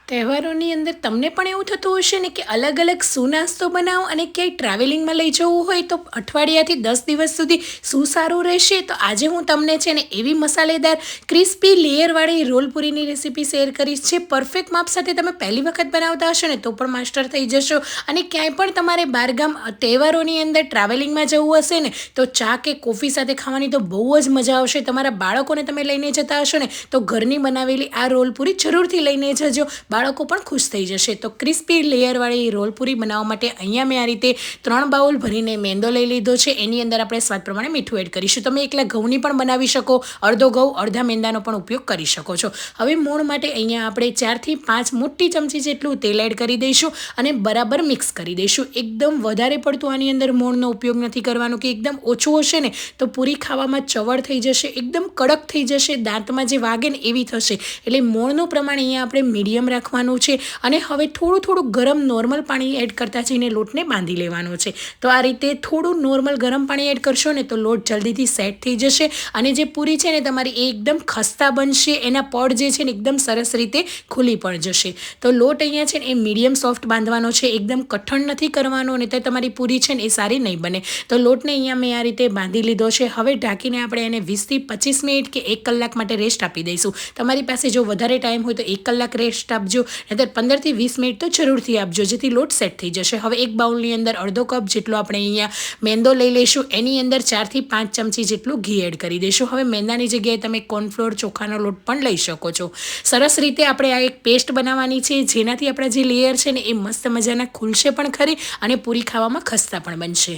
તહેવારોની અંદર તમને પણ એવું થતું હશે ને કે અલગ અલગ શું નાસ્તો બનાવો અને ક્યાંય ટ્રાવેલિંગમાં લઈ જવું હોય તો અઠવાડિયાથી 10 દિવસ સુધી શું સારું રહેશે. તો આજે હું તમને છે ને એવી મસાલેદાર ક્રિસ્પી લેયરવાળી રોલપુરીની રેસીપી શેર કરીશ. છે પરફેક્ટ માપ સાથે તમે પહેલી વખત બનાવતા હશો ને તો પણ માસ્ટર થઈ જશો. અને ક્યાંય પણ તમારે બહારગામ તહેવારોની અંદર ટ્રાવેલિંગમાં જવું હશે ને તો ચા કે કોફી સાથે ખાવાની તો બહુ જ મજા આવશે. તમારા બાળકોને તમે લઈને જતા હશો ને તો ઘરની બનાવેલી આ રોલપુરી જરૂરથી લઈને જજો. બાળકો પણ ખુશ થઈ જશે. તો ક્રિસ્પી લેયરવાળી રોલપુરી બનાવવા માટે અહીંયા મેં આ રીતે 3 બાઉલ ભરીને મેંદો લઈ લીધો છે. એની અંદર આપણે સ્વાદ પ્રમાણે મીઠું એડ કરીશું. તમે એકલા ઘઉંની પણ બનાવી શકો, અડધો ઘઉં અડધા મેંદાનો પણ ઉપયોગ કરી શકો છો. હવે મોણ માટે અહીંયા આપણે 4 થી 5 મોટી ચમચી જેટલું તેલ એડ કરી દઈશું અને બરાબર મિક્સ કરી દઈશું. એકદમ વધારે પડતું આની અંદર મોણનો ઉપયોગ નથી કરવાનો કે એકદમ ઓછું હશે ને તો પૂરી ખાવામાં ચવડ થઈ જશે, એકદમ કડક થઈ જશે, દાંતમાં જે વાગે ને એવી થશે. એટલે મોણનું પ્રમાણ અહીંયા આપણે મીડિયમ રાખવાનું છે. અને હવે થોડું ગરમ નોર્મલ પાણી એડ કરતા જઈને લોટને બાંધી લેવાનો છે. તો આ રીતે થોડું નોર્મલ ગરમ પાણી એડ કરશો ને તો લોટ જલ્દીથી સેટ થઈ જશે અને જે પૂરી છે ને તમારી એ એકદમ ખસ્તા બનશે. એના પડ જે છે ને એકદમ સરસ રીતે ખુલી પણ જશે. તો લોટ અહીંયા છે ને એ મીડિયમ સોફ્ટ બાંધવાનો છે, એકદમ કઠણ નથી કરવાનો અને તો તમારી પૂરી છે ને એ સારી નહીં બને. તો લોટને અહીંયા મેં આ રીતે બાંધી લીધો છે. હવે ઢાંકીને આપણે એને 20 થી 25 મિનિટ કે 1 કલાક માટે રેસ્ટ આપી દઈશું. તમારી પાસે જો વધારે ટાઈમ હોય તો 1 કલાક રેસ્ટ આપજો, નહીંતર 15 થી 20 મિનિટ તો જરૂરથી આપજો, જેથી લોટ સેટ થઈ જશે. હવે એક બાઉલની અંદર અડધો કપ જેટલો આપણે અહીંયા મેંદો લઈ લઈશું. એની અંદર 4 થી 5 ચમચી જેટલું ઘી એડ કરી દઈશું. હવે મેંદાની જગ્યાએ તમે કોર્નફ્લોર, ચોખાનો લોટ પણ લઈ શકો છો. સરસ રીતે આપણે આ એક પેસ્ટ બનાવવાની છે, જેનાથી આપણા જે લેયર છે ને એ મસ્ત મજાના ખુલશે પણ ખરી અને પૂરી ખાવામાં ખસ્તા પણ બનશે.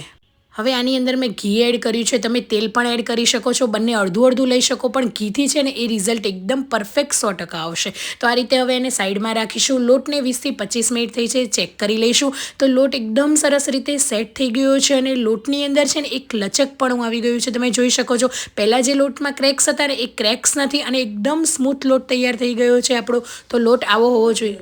હવે આની અંદર મેં ઘી એડ કર્યું છે. તમે તેલ પણ એડ કરી શકો છો, બંને અડધું લઈ શકો, પણ ઘીથી છે ને એ રિઝલ્ટ એકદમ પરફેક્ટ 100% આવશે. તો આ રીતે હવે એને સાઈડમાં રાખીશું. લોટને 20 થી 25 મિનિટ થઈ છે, ચેક કરી લઈશું. તો લોટ એકદમ સરસ રીતે સેટ થઈ ગયો છે અને લોટની અંદર છે ને એક લચકપણું આવી ગયું છે. તમે જોઈ શકો છો પહેલાં જે લોટમાં ક્રેક્સ હતા ને એ ક્રેક્સ નથી અને એકદમ સ્મૂથ લોટ તૈયાર થઈ ગયો છે આપણો. તો લોટ આવો હોવો જોઈએ.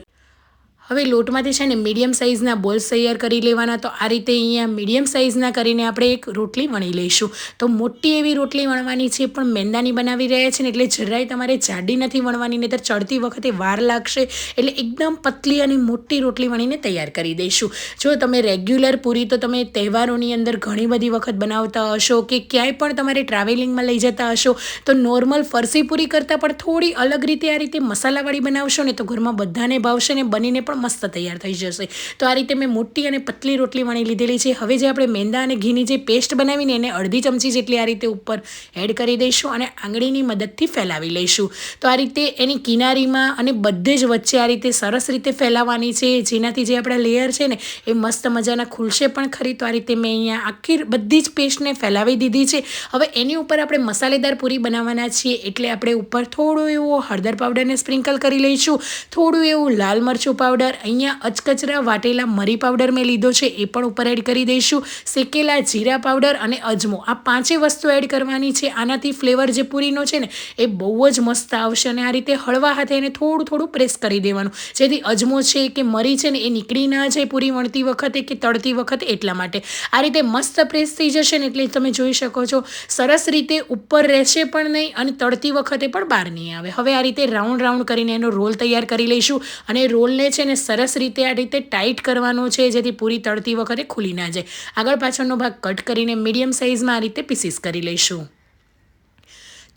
હવે લોટમાંથી છે ને મીડિયમ સાઇઝના બોલ્સ તૈયાર કરી લેવાના. તો આ રીતે અહીંયા મીડિયમ સાઇઝના કરીને આપણે એક રોટલી વણી લઈશું. તો મોટી એવી રોટલી વણવાની છે, પણ મેંદાની બનાવી રહ્યા છે ને એટલે જરાય તમારે જાડી નથી વણવાની, નહીંતર ચડતી વખતે વાર લાગશે. એટલે એકદમ પતલી અને મોટી રોટલી વણીને તૈયાર કરી દઈશું. જો તમે રેગ્યુલર પૂરી તો તમે તહેવારોની અંદર ઘણી બધી વખત બનાવતા હશો કે ક્યાંય પણ તમારે ટ્રાવેલિંગમાં લઈ જતા હશો, તો નોર્મલ ફરસી પૂરી કરતાં પણ થોડી અલગ રીતે આ રીતે મસાલાવાળી બનાવશો ને તો ઘરમાં બધાને ભાવશે ને બનીને પણ મસ્ત તૈયાર થઈ જશે. તો આ રીતે મેં મોટી અને પતલી રોટલી વણી લીધેલી છે. હવે જે આપણે મેંદા અને ઘીની જે પેસ્ટ બનાવીને એને અડધી ચમચી જેટલી આ રીતે ઉપર એડ કરી દઈશું અને આંગળીની મદદથી ફેલાવી લઈશું. તો આ રીતે એની કિનારીમાં અને બધે જ વચ્ચે આ રીતે સરસ રીતે ફેલાવવાની છે, જેનાથી જે આપણા લેયર છે ને એ મસ્ત મજાના ખુલશે પણ ખરી. તો આ રીતે મેં અહીંયા આખી બધી જ પેસ્ટને ફેલાવી દીધી છે. હવે એની ઉપર આપણે મસાલેદાર પૂરી બનાવવાના છીએ એટલે આપણે ઉપર થોડું એવું હળદર પાવડરને સ્પ્રિંકલ કરી લઈશું, થોડું એવું લાલ મરચું પાવડર, અહીંયા અચકચરા વાટેલા મરી પાવડર મેં લીધો છે એ પણ ઉપર એડ કરી દઈશું, શેકેલા જીરા પાવડર અને અજમો, આ 5 વસ્તુ એડ કરવાની છે. આનાથી ફ્લેવર જે પૂરીનો છે ને એ બહુ જ મસ્ત આવશે. અને આ રીતે હળવા હાથે એને થોડું પ્રેસ કરી દેવાનું, જેથી અજમો છે કે મરી છે ને એ નીકળી ના જાય પૂરી વણતી વખતે કે તળતી વખતે. એટલા માટે આ રીતે મસ્ત પ્રેસ થઈ જશે ને એટલે તમે જોઈ શકો છો સરસ રીતે ઉપર રહેશે પણ નહીં અને તળતી વખતે પણ બહાર નહીં આવે. હવે આ રીતે રાઉન્ડ કરીને એનો રોલ તૈયાર કરી લઈશું અને રોલને છે ને સરસ રીતે આ રીતે ટાઈટ કરવાનો છે, જેથી પૂરી તળતી વખતે ખુલી ના જાય. આગળ પાછળનો ભાગ કટ કરીને મીડિયમ સાઇઝમાં આ રીતે પીસીસ કરી લઈશું.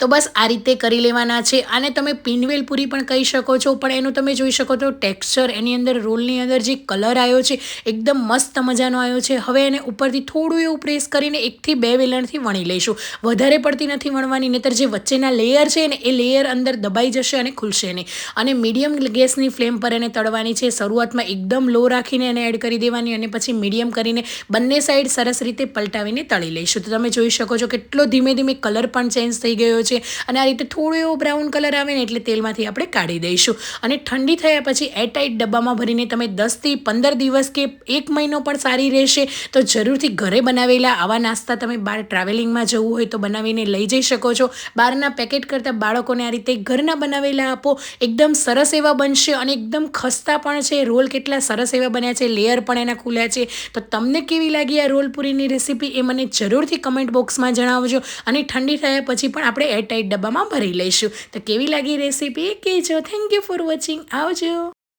તો બસ આ રીતે કરી લેવાના છે. આને તમે પિનવેલ પૂરી પણ કહી શકો છો, પણ એનું તમે જોઈ શકો છો ટેક્સચર, એની અંદર રોલની અંદર જે કલર આવ્યો છે એકદમ મસ્ત મજાનો આવ્યો છે. હવે એને ઉપરથી થોડું એવું પ્રેસ કરીને 1 થી 2 વેલણથી વણી લઈશું. વધારે પડતી નથી વણવાની, નહીંતર જે વચ્ચેના લેયર છે ને એ લેયર અંદર દબાઈ જશે અને ખુલશે નહીં. અને મીડિયમ ગેસની ફ્લેમ પર એને તળવાની છે. શરૂઆતમાં એકદમ લો રાખીને એને એડ કરી દેવાની અને પછી મીડિયમ કરીને બંને સાઈડ સરસ રીતે પલટાવીને તળી લઈશું. તો તમે જોઈ શકો છો કેટલો ધીમે કલર પણ ચેન્જ થઈ ગયો છે અને આ રીતે થોડો એવો બ્રાઉન કલર આવે ને એટલે તેલમાંથી આપણે કાઢી દઈશું. અને ઠંડી થયા પછી એરટાઈટ ડબ્બામાં ભરીને તમે 10 થી 15 દિવસ કે 1 મહિનો પણ સારી રહેશે. તો જરૂરથી ઘરે બનાવેલા આવા નાસ્તા તમે બહાર ટ્રાવેલિંગમાં જવું હોય તો બનાવીને લઈ જઈ શકો છો. બહારના પેકેટ કરતાં બાળકોને આ રીતે ઘરના બનાવેલા આપો, એકદમ સરસ એવા બનશે અને એકદમ ખસ્તા પણ છે. રોલ કેટલા સરસ એવા બન્યા છે, લેયર પણ એના ખુલ્યા છે. તો તમને કેવી લાગી આ રોલ પૂરીની રેસીપી એ મને જરૂરથી કમેન્ટ બોક્સમાં જણાવજો. અને ઠંડી થયા પછી પણ આપણે એરટાઈટ ડબ્બામાં ભરી લઈશું. તો કેવી લાગી રેસીપી એ કહેજો. Thank you for watching. આવજો.